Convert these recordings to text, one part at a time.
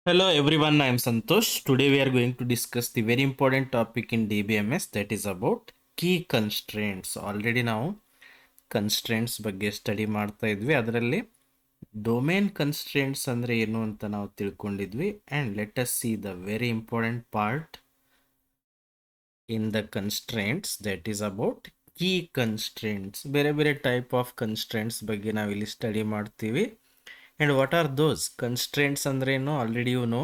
Hello everyone, I am Santosh. Today we are going to discuss the very important topic in DBMS, that is about key constraints. Already ನಾವು constraints ಬಗ್ಗೆ study ಮಾಡ್ತಾ ಇದ್ವಿ. ಅದರಲ್ಲಿ domain constraints ಅಂದ್ರೆ ಏನು ಅಂತ ನಾವು ತಿಳ್ಕೊಂಡಿದ್ವಿ. And let us see the very important part in the constraints, that is about key constraints. ಬೇರೆ ಬೇರೆ ಟೈಪ್ ಆಫ್ ಕನ್ಸ್ಟ್ರೇಂಟ್ಸ್ ಬಗ್ಗೆ ನಾವು ಇಲ್ಲಿ ಸ್ಟಡಿ ಮಾಡ್ತೀವಿ. And what are those? Constraints andreno already you know.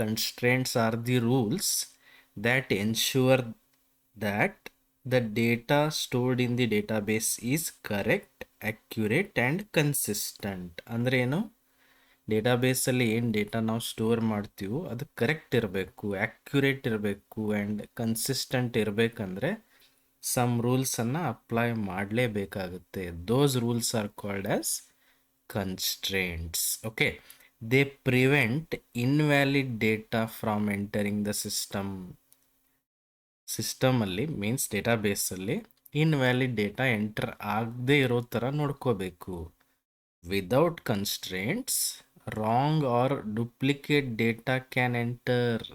Constraints are the rules that ensure that the data stored in the database is correct, accurate and consistent. ಅಂದ್ರೇನು, ಡೇಟಾಬೇಸಲ್ಲಿ ಏನು data ನಾವು store ಮಾಡ್ತೀವೋ ಅದು correct ಇರಬೇಕು, accurate ಇರಬೇಕು and consistent ಇರಬೇಕಂದ್ರೆ some ರೂಲ್ಸನ್ನು apply ಮಾಡಲೇಬೇಕಾಗುತ್ತೆ. Those rules are called as constraints. Okay, they prevent invalid data from entering the system ಅಲ್ಲಿ ಮೀನ್ಸ್ ಡೇಟಾಬೇಸ್ ಅಲ್ಲಿ ಇನ್ವ್ಯಾಲಿಡ್ ಡೇಟಾ ಎಂಟರ್ ಆಗದೆ ಇರೋ ಥರ ನೋಡ್ಕೋಬೇಕು. Without constraints wrong or duplicate data can enter.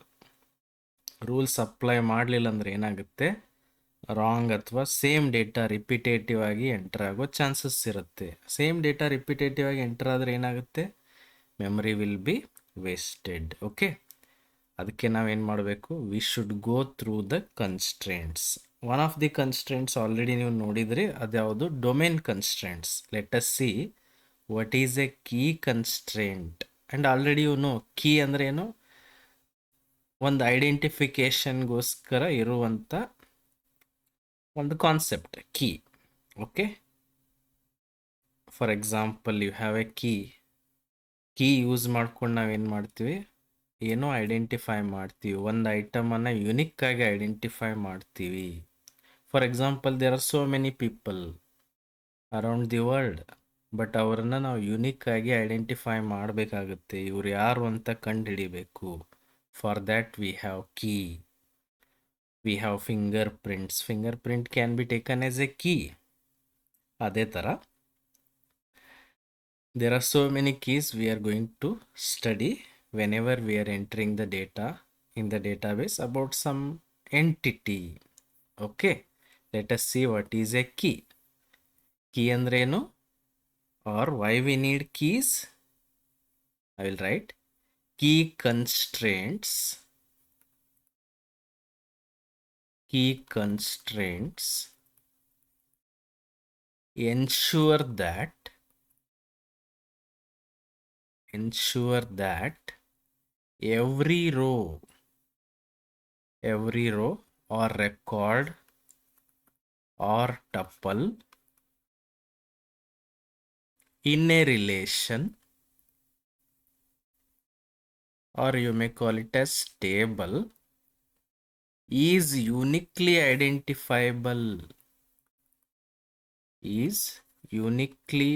Rules apply ಮಾಡಲಿಲ್ಲ ಅಂದರೆ ಏನಾಗುತ್ತೆ, ರಾಂಗ್ ಅಥವಾ ಸೇಮ್ ಡೇಟಾ ರಿಪಿಟೇಟಿವ್ ಆಗಿ ಎಂಟರ್ ಆಗೋ ಚಾನ್ಸಸ್ ಇರುತ್ತೆ. ಸೇಮ್ ಡೇಟಾ ರಿಪಿಟೇಟಿವ್ ಆಗಿ ಎಂಟರ್ ಆದರೆ ಏನಾಗುತ್ತೆ, memory will be wasted. Okay, ಅದಕ್ಕೆ ನಾವೇನು ಮಾಡಬೇಕು, we should go through the constraints. One of the constraints already ನೀವು ನೋಡಿದ್ರಿ, ಅದ್ಯಾವುದು, domain constraints. Let us C what is a key constraint. And already know key ಅಂದರೆ ಏನು, ಒಂದು ಐಡೆಂಟಿಫಿಕೇಶನ್ಗೋಸ್ಕರ ಇರುವಂಥ ಒಂದು concept key. Okay, for example you have a key use ಮಾಡ್ಕೊಂಡು ನಾವೇನು ಮಾಡ್ತೀವಿ, ಏನೋ ಐಡೆಂಟಿಫೈ ಮಾಡ್ತೀವಿ, ಒಂದು ಐಟಮನ್ನು ಯುನಿಕ್ ಆಗಿ ಐಡೆಂಟಿಫೈ ಮಾಡ್ತೀವಿ. For example there are so many people around the world, but ಅವರನ್ನು ನಾವು ಯುನಿಕ್ ಆಗಿ ಐಡೆಂಟಿಫೈ ಮಾಡಬೇಕಾಗುತ್ತೆ. ಇವ್ರು ಯಾರು ಅಂತ ಕಂಡುಹಿಡಿಬೇಕು. For that we have key. We have fingerprints. Fingerprint can be taken as a key. ಅದೇ ಥರ there are so many keys we are going to study whenever we are entering the data in the database about some entity. Okay, let us see what is a key. Key ಅಂದ್ರೇನು, or why we need keys. I will write key constraints. Key constraints ensure that every row or record or tuple in a relation, or you may call it as table, is uniquely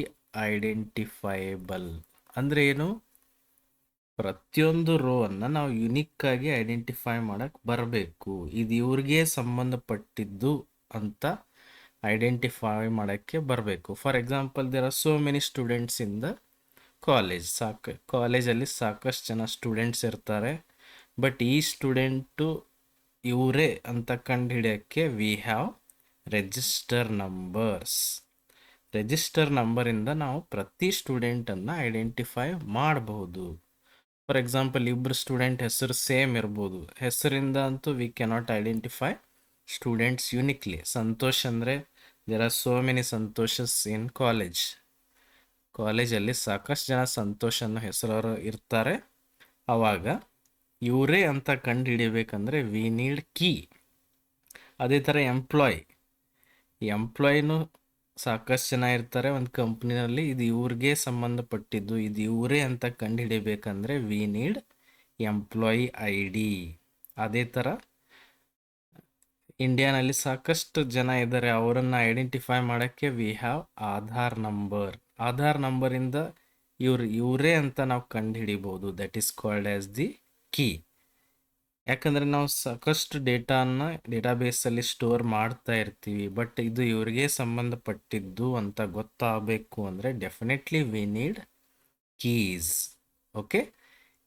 identifiable. ಅಂದರೆ ಏನು, ಪ್ರತಿಯೊಂದು rho ಅನ್ನು ನಾವು unique ಆಗಿ identify ಮಾಡಕ್ಕೆ ಬರಬೇಕು. ಇದು ಇವ್ರಿಗೆ ಸಂಬಂಧಪಟ್ಟಿದ್ದು ಅಂತ ಐಡೆಂಟಿಫೈ ಮಾಡೋಕ್ಕೆ ಬರಬೇಕು. For example there are so many students in the ಕಾಲೇಜಲ್ಲಿ ಸಾಕಷ್ಟು ಜನ ಸ್ಟೂಡೆಂಟ್ಸ್ ಇರ್ತಾರೆ. ಬಟ್ ಈ ಸ್ಟೂಡೆಂಟು ಇವರೇ ಅಂತ ಕಂಡುಹಿಡಿಯೋಕ್ಕೆ we have register numbers. Register ನಂಬರಿಂದ ನಾವು ಪ್ರತಿ ಸ್ಟೂಡೆಂಟನ್ನು ಐಡೆಂಟಿಫೈ ಮಾಡಬಹುದು. ಫಾರ್ ಎಕ್ಸಾಂಪಲ್ ಇಬ್ಬರು ಸ್ಟೂಡೆಂಟ್ ಹೆಸರು ಸೇಮ್ ಇರ್ಬೋದು, ಹೆಸರಿಂದ ಅಂತೂ we cannot identify students uniquely. Santosh ಅಂದರೆ there are so many Santoshes in ಕಾಲೇಜಲ್ಲಿ ಸಾಕಷ್ಟು ಜನ ಸಂತೋಷ್ ಅನ್ನೋ ಹೆಸರವರು ಇರ್ತಾರೆ. ಆವಾಗ ಇವರೇ ಅಂತ ಕಂಡು ಹಿಡಿಬೇಕಂದ್ರೆ ವಿ ನೀಡ್ ಕೀ. ಅದೇ ಥರ ಎಂಪ್ಲಾಯ್ನೂ ಸಾಕಷ್ಟು ಜನ ಇರ್ತಾರೆ ಒಂದು ಕಂಪ್ನಿನಲ್ಲಿ, ಇದು ಇವ್ರಿಗೆ ಸಂಬಂಧಪಟ್ಟಿದ್ದು, ಇದು ಇವರೇ ಅಂತ ಕಂಡು ಹಿಡಿಬೇಕಂದ್ರೆ ವಿ ನೀಡ್ ಎಂಪ್ಲಾಯಿ ID. ಅದೇ ಥರ ಇಂಡಿಯಾನಲ್ಲಿ ಸಾಕಷ್ಟು ಜನ ಇದ್ದಾರೆ, ಅವರನ್ನು ಐಡೆಂಟಿಫೈ ಮಾಡೋಕ್ಕೆ ವಿ ಹ್ಯಾವ್ ಆಧಾರ್ ನಂಬರಿಂದ ಇವರೇ ಅಂತ ನಾವು ಕಂಡು ಹಿಡಿಬೋದು. That is called as the key. ಯಾಕಂದರೆ ನಾವು ಸಾಕಷ್ಟು ಡೇಟಾಬೇಸಲ್ಲಿ ಸ್ಟೋರ್ ಮಾಡ್ತಾ ಇರ್ತೀವಿ, ಬಟ್ ಇದು ಇವರಿಗೆ ಸಂಬಂಧಪಟ್ಟಿದ್ದು ಅಂತ ಗೊತ್ತಾಗಬೇಕು ಅಂದರೆ definitely we need keys. Okay,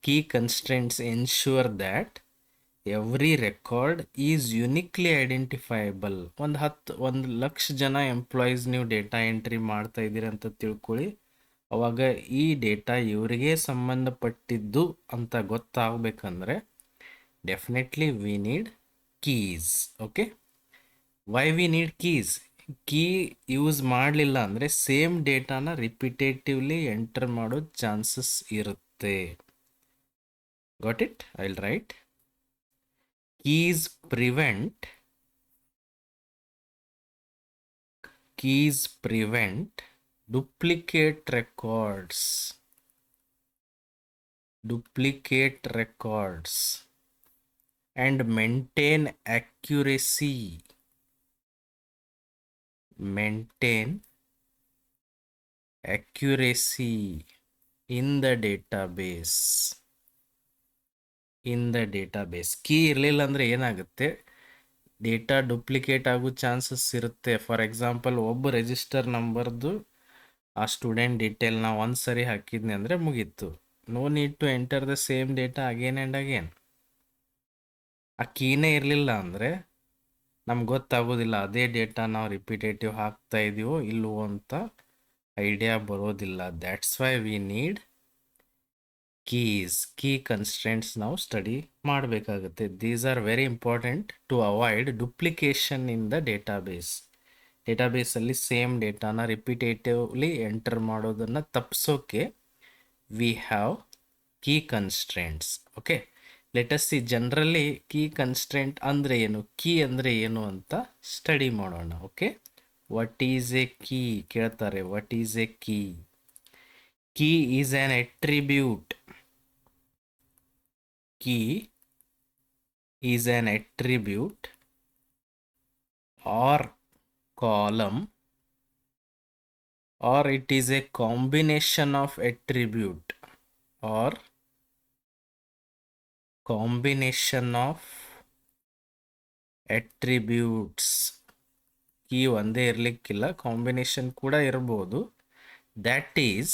Key constraints ensure that every record is uniquely identifiable. ಒಂದು ಲಕ್ಷ ಜನ ಎಂಪ್ಲಾಯೀಸ್ ನೀವು ಡೇಟಾ ಎಂಟ್ರಿ ಮಾಡ್ತಾ ಇದ್ದೀರಿ ಅಂತ ತಿಳ್ಕೊಳ್ಳಿ. ಅವಾಗ ಈ ಡೇಟಾ ಇವರಿಗೆ ಸಂಬಂಧಪಟ್ಟಿದ್ದು ಅಂತ ಗೊತ್ತಾಗಬೇಕಂದ್ರೆ definitely we need keys. Okay, why we need keys? Key use ಮಾಡಲಿಲ್ಲ ಅಂದರೆ ಸೇಮ್ ಡೇಟಾನ ರಿಪಿಟೇಟಿವ್ಲಿ ಎಂಟರ್ ಮಾಡೋ ಚಾನ್ಸಸ್ ಇರುತ್ತೆ. Got it? I will write. Keys prevent duplicate records and maintain accuracy in the database. Key ಇರಲಿಲ್ಲ ಅಂದರೆ ಏನಾಗುತ್ತೆ, data duplicate ಆಗೋ chances ಇರುತ್ತೆ. ಫಾರ್ ಎಕ್ಸಾಂಪಲ್, ಒಬ್ಬ ರಿಜಿಸ್ಟರ್ ನಂಬರ್ದು ಆ ಸ್ಟೂಡೆಂಟ್ ಡೀಟೇಲ್ ನಾವು ಒಂದು ಸರಿ ಹಾಕಿದ್ನಿ ಅಂದರೆ ಮುಗೀತು. No need to enter the same data again and again. ಆ ಕೀನೇ ಇರಲಿಲ್ಲ ಅಂದರೆ ನಮ್ಗೆ ಗೊತ್ತಾಗೋದಿಲ್ಲ ಅದೇ ಡೇಟಾ ನಾವು ರಿಪಿಟೇಟಿವ್ ಹಾಕ್ತಾ ಇದೀವೋ ಇಲ್ವೋ ಅಂತ ಐಡಿಯಾ ಬರೋದಿಲ್ಲ. That's why we need key constraints ನಾವು ಸ್ಟಡಿ ಮಾಡಬೇಕಾಗುತ್ತೆ. These are very important to avoid duplication in the ಡೇಟಾಬೇಸಲ್ಲಿ ಸೇಮ್ ಡೇಟಾನ ರಿಪಿಟೇಟಿವ್ಲಿ ಎಂಟರ್ ಮಾಡೋದನ್ನು ತಪ್ಪಿಸೋಕೆ we have key constraints. Okay, let us see generally key constraint ಅಂದರೆ ಏನು, key ಅಂದರೆ ಏನು ಅಂತ ಸ್ಟಡಿ ಮಾಡೋಣ. Okay, what is a key ಕೇಳ್ತಾರೆ. What is a key? Key is an attribute. Key is an attribute or column, or it is a combination of attribute or combination of attributes. Key ಒಂದೇ ಇರಲಿಕ್ಕಿಲ್ಲ, combination ಕೂಡ ಇರ್ಬೋದು. that is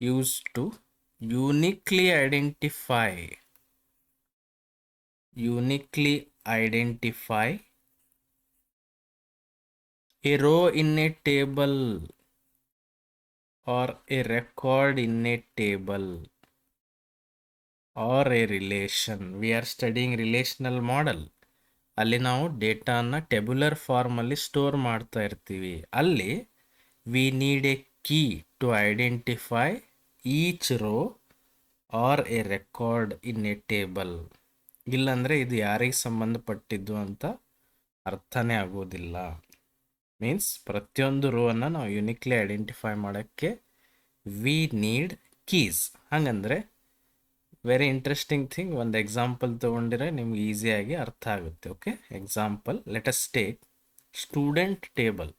used to uniquely identify a row in a table or a record in a table or a relation. We are studying relational model. ಅಲ್ಲಿ ನಾವು ಡೇಟಾನ ಟೆಬ್ಯುಲರ್ ಫಾರ್ಮಲ್ಲಿ store ಮಾಡ್ತಾ ಇರ್ತೀವಿ. ಅಲ್ಲಿ we need a key to identify each row or a record in a table. ಇಲ್ಲಾಂದರೆ ಇದು ಯಾರಿಗೆ ಸಂಬಂಧಪಟ್ಟಿದ್ದು ಅಂತ ಅರ್ಥನೇ ಆಗೋದಿಲ್ಲ. ಮೀನ್ಸ್ ಪ್ರತಿಯೊಂದು ರೋವನ್ನು ನಾವು ಯುನಿಕ್ಲಿ ಐಡೆಂಟಿಫೈ ಮಾಡೋಕ್ಕೆ ವಿ ನೀಡ್ ಕೀಸ್. ಹಾಗಂದರೆ ವೆರಿ ಇಂಟ್ರೆಸ್ಟಿಂಗ್ ಥಿಂಗ್, ಒಂದು ಎಕ್ಸಾಂಪಲ್ ತೊಗೊಂಡಿರೆ ನಿಮ್ಗೆ ಈಸಿಯಾಗಿ ಅರ್ಥ ಆಗುತ್ತೆ. Okay, example, let us take student table.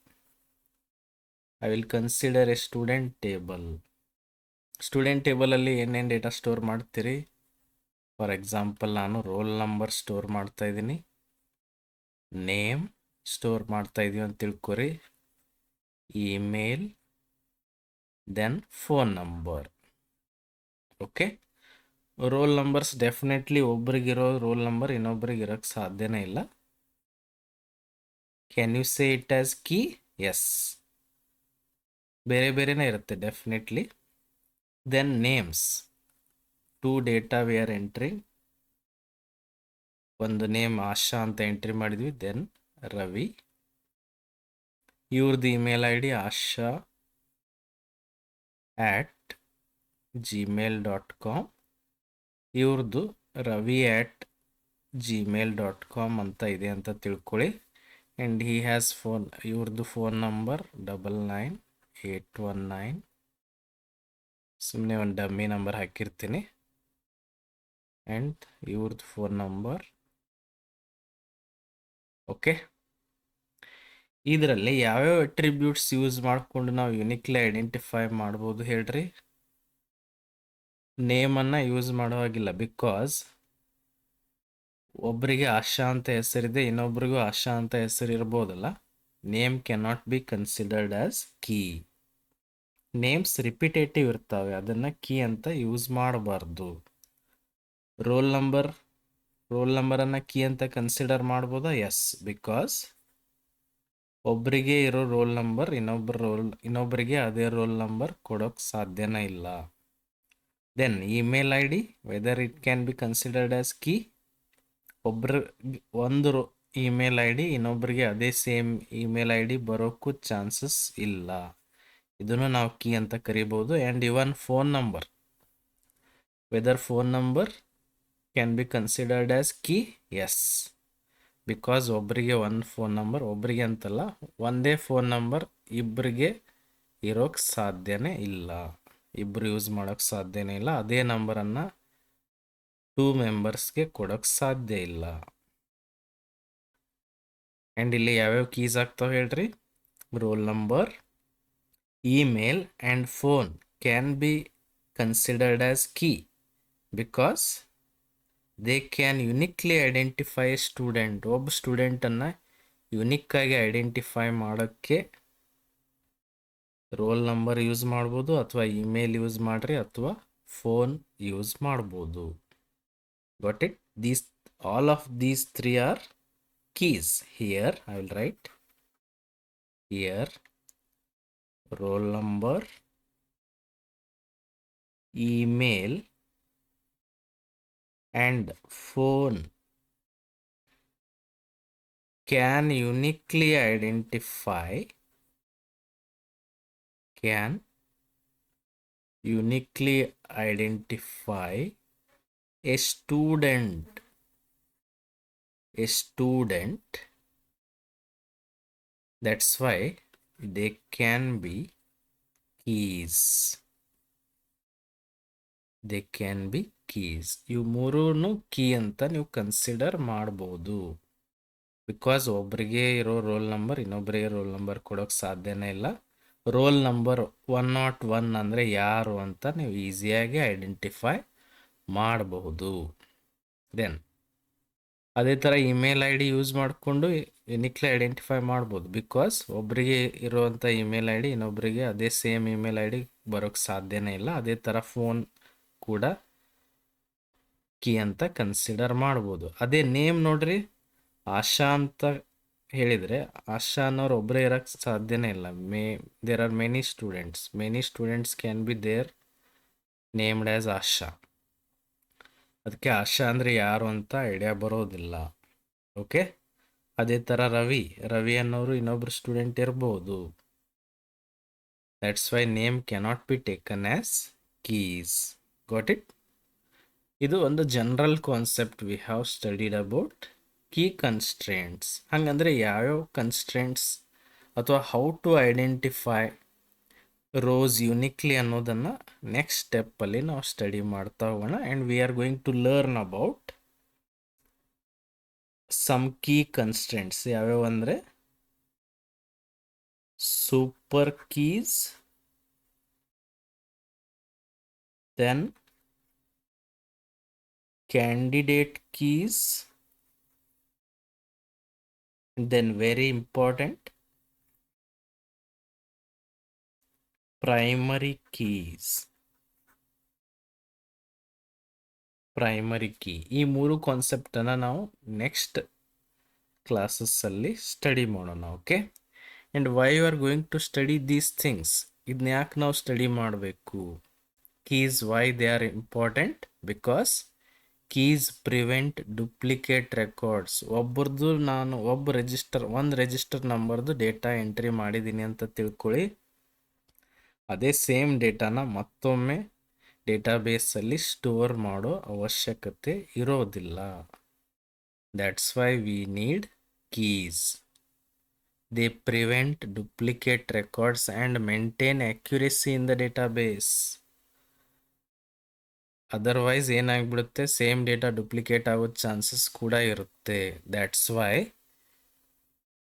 I will consider a student table. Student ಟೇಬಲಲ್ಲಿ ಏನೇನು ಡೇಟಾ ಸ್ಟೋರ್ ಮಾಡ್ತೀರಿ? ಫಾರ್ ಎಕ್ಸಾಂಪಲ್, ನಾನು ರೋಲ್ ನಂಬರ್ ಸ್ಟೋರ್ ಮಾಡ್ತಾ ಇದ್ದೀನಿ, ನೇಮ್ ಸ್ಟೋರ್ ಮಾಡ್ತಾ ಇದೀವಿ ಅಂತ ತಿಳ್ಕೊರಿ, email, then phone number. Okay, roll numbers definitely ಒಬ್ರಿಗಿರೋ ರೋಲ್ ನಂಬರ್ ಇನ್ನೊಬ್ರಿಗೆ ಇರೋಕ್ಕೆ ಸಾಧ್ಯನೇ ಇಲ್ಲ. Can you say it as key? Yes, ಬೇರೆ ಬೇರೆನೇ ಇರುತ್ತೆ definitely. Then names, too data we are entering. ಒಂದು ನೇಮ್ ಆಶಾ ಅಂತ ಎಂಟ್ರಿ ಮಾಡಿದ್ವಿ, ದೆನ್ ರವಿ. ಇವ್ರದ್ದು ಇಮೇಲ್ ಐ ಡಿ asha@gmail.com, ಇವ್ರದ್ದು ravi@gmail.com ಅಂತ ಇದೆ ಅಂತ ತಿಳ್ಕೊಳ್ಳಿ. ಆ್ಯಂಡ್ ಹಿ ಹ್ಯಾಸ್ ಫೋನ್, ಇವ್ರದ್ದು ಫೋನ್ ನಂಬರ್ 99819. ಸುಮ್ಮನೆ ಒಂದು ಡಮ್ಮಿ ನಂಬರ್ ಹಾಕಿರ್ತೀನಿ. ಆ್ಯಂಡ್ ಇವ್ರದ್ದು ಫೋನ್ ನಂಬರ್. ಓಕೆ, ಇದರಲ್ಲಿ ಯಾವ್ಯಾವ ಅಟ್ರಿಬ್ಯೂಟ್ಸ್ ಯೂಸ್ ಮಾಡಿಕೊಂಡು ನಾವು ಯುನಿಕ್ಲಿ ಐಡೆಂಟಿಫೈ ಮಾಡ್ಬೋದು ಹೇಳ್ರಿ? ನೇಮನ್ನು ಯೂಸ್ ಮಾಡೋ ಹಾಗಿಲ್ಲ, ಬಿಕಾಸ್ ಒಬ್ಬರಿಗೆ ಆಶಾ ಅಂತ ಹೆಸರಿದೆ, ಇನ್ನೊಬ್ರಿಗೂ ಆಶಾ ಅಂತ ಹೆಸರು ಇರ್ಬೋದಲ್ಲ. Name can not be considered as key. Names repetitive ಇರ್ತವೆ, ಅದನ್ನು ಕೀ ಅಂತ ಯೂಸ್ ಮಾಡಬಾರ್ದು. ರೋಲ್ ನಂಬರನ್ನು ಕೀ ಅಂತ ಕನ್ಸಿಡರ್ ಮಾಡ್ಬೋದಾ? ಎಸ್, ಬಿಕಾಸ್ ಒಬ್ಬರಿಗೆ ಇರೋ ರೋಲ್ ನಂಬರ್ ಇನ್ನೊಬ್ಬರಿಗೆ ಅದೇ ರೋಲ್ ನಂಬರ್ ಕೊಡೋಕ್ಕೆ ಸಾಧ್ಯನೇ ಇಲ್ಲ. Then email I D, whether it can be considered as key. ಒಂದು ಇಮೇಲ್ ಐ ಡಿ ಇನ್ನೊಬ್ಬರಿಗೆ ಅದೇ ಸೇಮ್ ಇಮೇಲ್ ಐ ಡಿ ಬರೋಕ್ಕೂ ಚಾನ್ಸಸ್ ಇಲ್ಲ, ಇದನ್ನು ನಾವು ಕೀ ಅಂತ ಕರಿಬೋದು. And even phone number, whether phone number can be considered as key? Yes, because ಒಬ್ಬರಿಗೆ ಒಂದು ಫೋನ್ ನಂಬರ್, ಒಬ್ಬರಿಗೆ ಅಂತಲ್ಲ, ಒಂದೇ ಫೋನ್ ನಂಬರ್ ಇಬ್ಬರಿಗೆ ಇರೋಕ್ಕೆ ಸಾಧ್ಯನೇ ಇಲ್ಲ, ಇಬ್ಬರು ಯೂಸ್ ಮಾಡೋಕ್ಕೆ ಸಾಧ್ಯನೇ ಇಲ್ಲ. ಅದೇ ನಂಬರನ್ನು 2 ಮೆಂಬರ್ಸ್ಗೆ ಕೊಡೋಕ್ಕೆ ಸಾಧ್ಯ ಇಲ್ಲ. ಆ್ಯಂಡ್ ಇಲ್ಲಿ ಯಾವ್ಯಾವ ಕೀಸ್ ಆಗ್ತಾವೆ ಹೇಳ್ರಿ? Roll number, email and phone can be considered as key because they can uniquely identify student. ಒಬ್ಬ ಸ್ಟೂಡೆಂಟನ್ನು ಯುನಿಕ್ಕಾಗಿ ಐಡೆಂಟಿಫೈ ಮಾಡೋಕ್ಕೆ ರೋಲ್ ನಂಬರ್ ಯೂಸ್ ಮಾಡ್ಬೋದು, ಅಥವಾ ಇಮೇಲ್ ಯೂಸ್ ಮಾಡಿರಿ, ಅಥವಾ ಫೋನ್ ಯೂಸ್ ಮಾಡ್ಬೋದು. got it? All of these 3 are keys. Here I will write here roll number, email and phone can uniquely identify a student. That's why they can be keys. ಇವು ಮೂರೂ key ಅಂತ ನೀವು consider ಮಾಡ್ಬೋದು. Because ಒಬ್ಬರಿಗೆ ಇರೋ roll number ಇನ್ನೊಬ್ಬರಿಗೆ roll number ಕೊಡೋಕ್ಕೆ ಸಾಧ್ಯನೇ ಇಲ್ಲ. ರೋಲ್ ನಂಬರ್ 101 ಅಂದರೆ ಯಾರು ಅಂತ ನೀವು ಈಸಿಯಾಗಿ ಐಡೆಂಟಿಫೈ ಮಾಡಬಹುದು. ದೆನ್ ಅದೇ ಥರ ಇಮೇಲ್ ಐ ಡಿ ಯೂಸ್ ಮಾಡಿಕೊಂಡು ಯುನಿಕ್ಲಿ ಐಡೆಂಟಿಫೈ ಮಾಡ್ಬೋದು. ಬಿಕಾಸ್ ಒಬ್ಬರಿಗೆ ಇರುವಂಥ ಇಮೇಲ್ ಐ ಡಿ ಇನ್ನೊಬ್ಬರಿಗೆ ಅದೇ ಸೇಮ್ ಇಮೇಲ್ ಐ ಡಿ ಬರೋಕ್ಕೆ ಸಾಧ್ಯನೇ ಇಲ್ಲ. ಅದೇ ಥರ ಫೋನ್ ಕೂಡ ಕೀ ಅಂತ ಕನ್ಸಿಡರ್ ಮಾಡ್ಬೋದು. ಅದೇ ನೇಮ್ ನೋಡ್ರಿ, ಆಶಾ ಅಂತ ಹೇಳಿದರೆ ಆಶಾ ಅನ್ನೋರು ಒಬ್ಬರೇ ಇರೋಕ್ಕೆ ಸಾಧ್ಯನೇ ಇಲ್ಲ. There are many students can be there named as Asha. ಅದಕ್ಕೆ ಆಶಾ ಅಂದರೆ ಯಾರು ಅಂತ ಐಡಿಯಾ ಬರೋದಿಲ್ಲ. ಓಕೆ, ಅದೇ ಥರ ರವಿ ಅನ್ನೋರು ಇನ್ನೊಬ್ರು ಸ್ಟೂಡೆಂಟ್ ಇರ್ಬೋದು. That's why name cannot be taken as keys. Got it? ಇದು ಒಂದು general concept we have studied about key constraints. ಹಾಗಂದರೆ ಯಾವ್ಯಾವ ಕನ್ಸ್ಟ್ರೇಂಟ್ಸ್ ಅಥವಾ how to identify rows uniquely ಅನ್ನೋದನ್ನು ನೆಕ್ಸ್ಟ್ ಸ್ಟೆಪ್ಪಲ್ಲಿ ನಾವು ಸ್ಟಡಿ ಮಾಡ್ತಾ ಹೋಗೋಣ. And we are going to learn about some key constraints. ಯಾವ್ಯಾವ ಅಂದರೆ super keys, then candidate keys, then very important primary keys. ಈ ಮೂರು ಕಾನ್ಸೆಪ್ಟನ್ನು ನಾವು ನೆಕ್ಸ್ಟ್ ಕ್ಲಾಸಸ್ಸಲ್ಲಿ ಸ್ಟಡಿ ಮಾಡೋಣ. Okay, and why you are going to study these things? ಇದನ್ನ ಯಾಕೆ ನಾವು ಸ್ಟಡಿ ಮಾಡಬೇಕು? Keys, why they are important? Because keys prevent duplicate records. ಒಂದು ರಿಜಿಸ್ಟರ್ ನಂಬರ್ದು ಡೇಟಾ ಎಂಟ್ರಿ ಮಾಡಿದ್ದೀನಿ ಅಂತ ತಿಳ್ಕೊಳ್ಳಿ, ಅದೇ ಸೇಮ್ ಡೇಟಾನ ಮತ್ತೊಮ್ಮೆ ಡೇಟಾಬೇಸಲ್ಲಿ ಸ್ಟೋರ್ ಮಾಡೋ ಅವಶ್ಯಕತೆ ಇರೋದಿಲ್ಲ. That's why we need keys. They prevent duplicate records and maintain accuracy in the database. Otherwise ಏನಾಗ್ಬಿಡುತ್ತೆ, ಸೇಮ್ ಡೇಟಾ ಡುಪ್ಲಿಕೇಟ್ ಆಗೋ ಚಾನ್ಸಸ್ ಕೂಡ ಇರುತ್ತೆ. That's why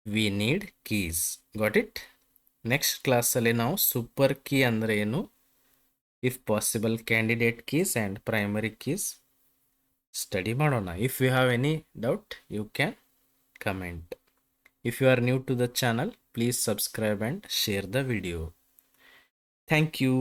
we need keys. Got it? Next ಕ್ಲಾಸಲ್ಲಿ ನಾವು ಸೂಪರ್ ಕೀ ಅಂದರೆ ಏನು, if possible candidate keys and primary keys study ಮಾಡೋಣ. If you have any doubt you can comment. If you are new to the channel, please subscribe and share the video. Thank you.